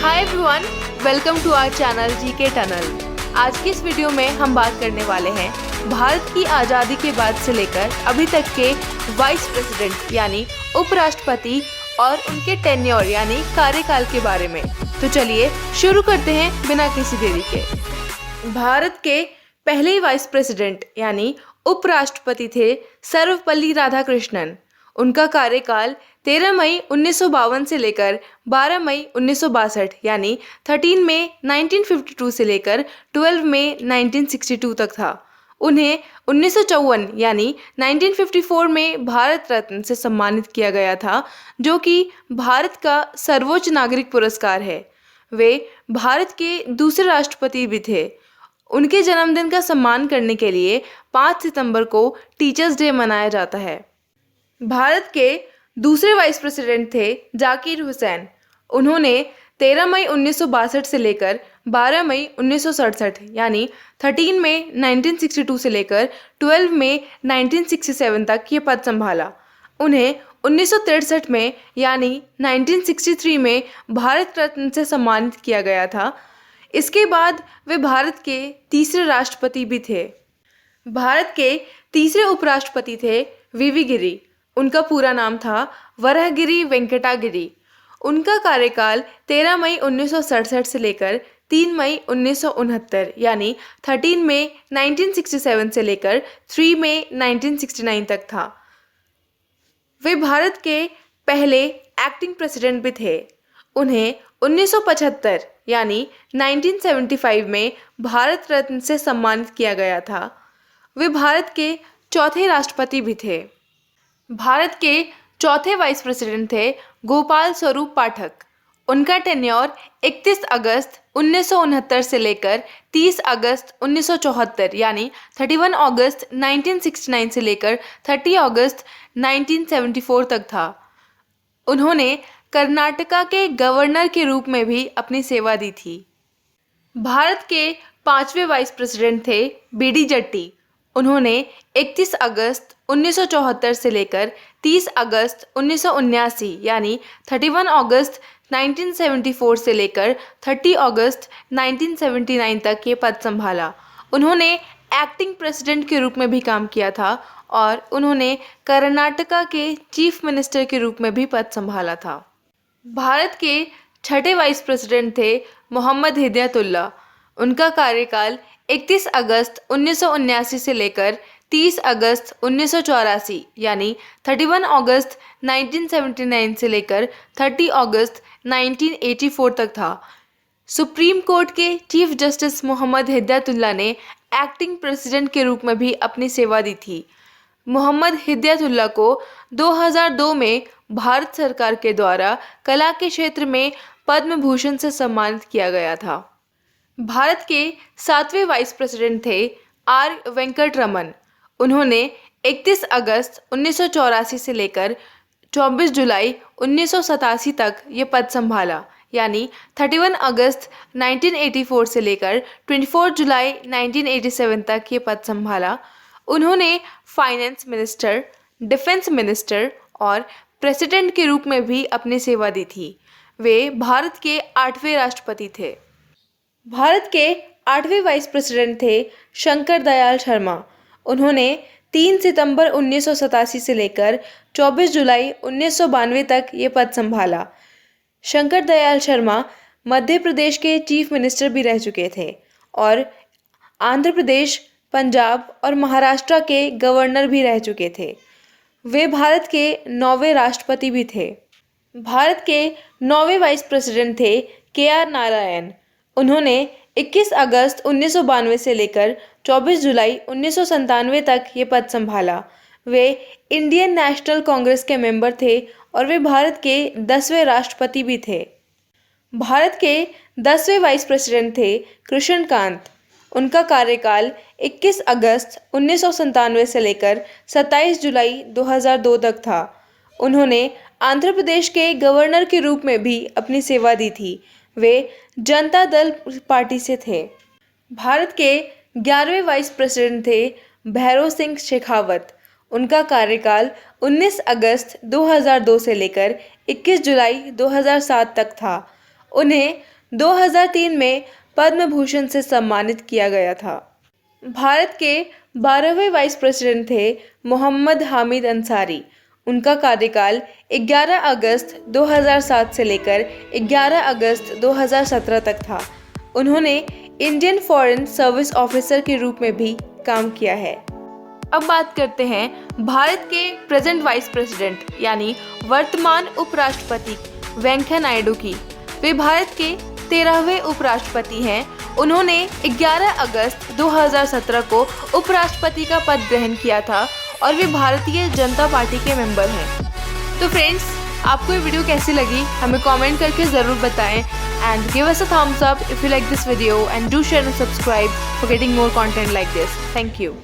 Hi everyone, welcome to our channel GK tunnel. आज की इस वीडियो में हम बात करने वाले हैं भारत की आज़ादी के बाद से लेकर अभी तक के वाइस प्रेसिडेंट यानी उपराष्ट्रपति और उनके टेन्योर यानी कार्यकाल के बारे में। तो चलिए शुरू करते हैं बिना किसी देरी के। भारत के पहले वाइस प्रेसिडेंट यानी उपराष्ट्रपति थे सर्वपल्ली राधाकृष्णन। उनका कार्यकाल 13 मई 1952 से लेकर 12 मई 1962 यानी 13 मई 1952 से लेकर 12 मई 1962 तक था। उन्हें 1954 यानी 1954 में भारत रत्न से सम्मानित किया गया था, जो कि भारत का सर्वोच्च नागरिक पुरस्कार है। वे भारत के दूसरे राष्ट्रपति भी थे। उनके जन्मदिन का सम्मान करने के लिए 5 सितंबर को टीचर्स डे मनाया जाता है। भारत के दूसरे वाइस प्रेसिडेंट थे जाकिर हुसैन। उन्होंने 13 मई 1962 से लेकर 12 मई 1967 यानी 13 मई 1962 से लेकर 12 मई 1967 तक ये पद संभाला। उन्हें 1963 में यानी 1963 में भारत रत्न से सम्मानित किया गया था। इसके बाद वे भारत के तीसरे राष्ट्रपति भी थे। भारत के तीसरे उपराष्ट्रपति थे वीवी गिरी। उनका पूरा नाम था वराहगिरी वेंकटा गिरी। उनका कार्यकाल 13 मई 1967 से लेकर 3 मई 1969 यानी 13 मई 1967 से लेकर 3 मई 1969 तक था। वे भारत के पहले एक्टिंग प्रेसिडेंट भी थे। उन्हें 1975 यानी 1975 में भारत रत्न से सम्मानित किया गया था। वे भारत के चौथे राष्ट्रपति भी थे। भारत के चौथे वाइस प्रेसिडेंट थे गोपाल स्वरूप पाठक। उनका टेन्योर 31 अगस्त 1969 से लेकर 30 अगस्त 1974 यानी 31 अगस्त 1969 से लेकर 30 अगस्त 1974 तक था। उन्होंने कर्नाटका के गवर्नर के रूप में भी अपनी सेवा दी थी। भारत के पांचवें वाइस प्रेसिडेंट थे बीडी जट्टी। उन्होंने 31 अगस्त 1974 से लेकर 30 अगस्त 1979 यानी 31 अगस्त 1974 से लेकर 30 अगस्त 1979 तक ये पद संभाला। उन्होंने एक्टिंग प्रेसिडेंट के रूप में भी काम किया था और उन्होंने कर्नाटका के चीफ मिनिस्टर के रूप में भी पद संभाला था। भारत के छठे वाइस प्रेसिडेंट थे मोहम्मद हिदायतुल्लाह। उनका कार्यकाल 31 अगस्त 1979 से लेकर 30 अगस्त 1984 यानी 31 अगस्त 1979 से लेकर 30 अगस्त 1984 तक था। सुप्रीम कोर्ट के चीफ जस्टिस मोहम्मद हिदायतुल्लाह ने एक्टिंग प्रेसिडेंट के रूप में भी अपनी सेवा दी थी। मोहम्मद हिदायतुल्लाह को 2002 में भारत सरकार के द्वारा कला के क्षेत्र में पद्म भूषण से सम्मानित किया गया था। भारत के सातवें वाइस प्रेसिडेंट थे आर वेंकट रमन। उन्होंने 31 अगस्त 1984 से लेकर 24 जुलाई 1987 तक ये पद संभाला यानी 31 अगस्त 1984 से लेकर 24 जुलाई 1987 तक ये पद संभाला। उन्होंने फाइनेंस मिनिस्टर, डिफेंस मिनिस्टर और प्रेसिडेंट के रूप में भी अपनी सेवा दी थी। वे भारत के 8वें राष्ट्रपति थे। भारत के 8वें वाइस प्रेसिडेंट थे शंकर दयाल शर्मा। उन्होंने 3 सितंबर 1987 से लेकर 24 जुलाई 1992 तक ये पद संभाला। शंकर दयाल शर्मा मध्य प्रदेश के चीफ मिनिस्टर भी रह चुके थे और आंध्र प्रदेश, पंजाब और महाराष्ट्र के गवर्नर भी रह चुके थे। वे भारत के 9वें राष्ट्रपति भी थे। भारत के 9वें वाइस प्रेसिडेंट थे KR नारायण। उन्होंने 21 अगस्त 1992 से लेकर 24 जुलाई 1997 तक ये पद संभाला। वे इंडियन नेशनल कांग्रेस के मेंबर थे और वे भारत के 10वें राष्ट्रपति भी थे। भारत के 10वें वाइस प्रेसिडेंट थे कृष्णकांत। उनका कार्यकाल 21 अगस्त 1997 से लेकर 27 जुलाई 2002 तक था। उन्होंने आंध्र प्रदेश के गवर्नर के रूप में भी अपनी सेवा दी थी। वे जनता दल पार्टी से थे। भारत के 11वें वाइस प्रेसिडेंट थे भैरों सिंह शेखावत। उनका कार्यकाल 19 अगस्त 2002 से लेकर 21 जुलाई 2007 तक था। उन्हें 2003 में पद्म भूषण से सम्मानित किया गया था। भारत के 12वें वाइस प्रेसिडेंट थे मोहम्मद हामिद अंसारी। उनका कार्यकाल 11 अगस्त 2007 से लेकर 11 अगस्त 2017 तक था। उन्होंने इंडियन फॉरेन सर्विस ऑफिसर के रूप में भी काम किया है। अब बात करते हैं भारत के प्रेजेंट वाइस प्रेसिडेंट यानी वर्तमान उपराष्ट्रपति वेंकैया नायडू की। वे भारत के 13वें उपराष्ट्रपति हैं। उन्होंने 11 अगस्त 2017 को उपराष्ट्रपति का पद ग्रहण किया था और वे भारतीय जनता पार्टी के मेंबर हैं। तो फ्रेंड्स, आपको ये वीडियो कैसी लगी हमें कमेंट करके ज़रूर बताएं and give us a thumbs up if you like this video and do share and subscribe for getting more content like this. Thank you.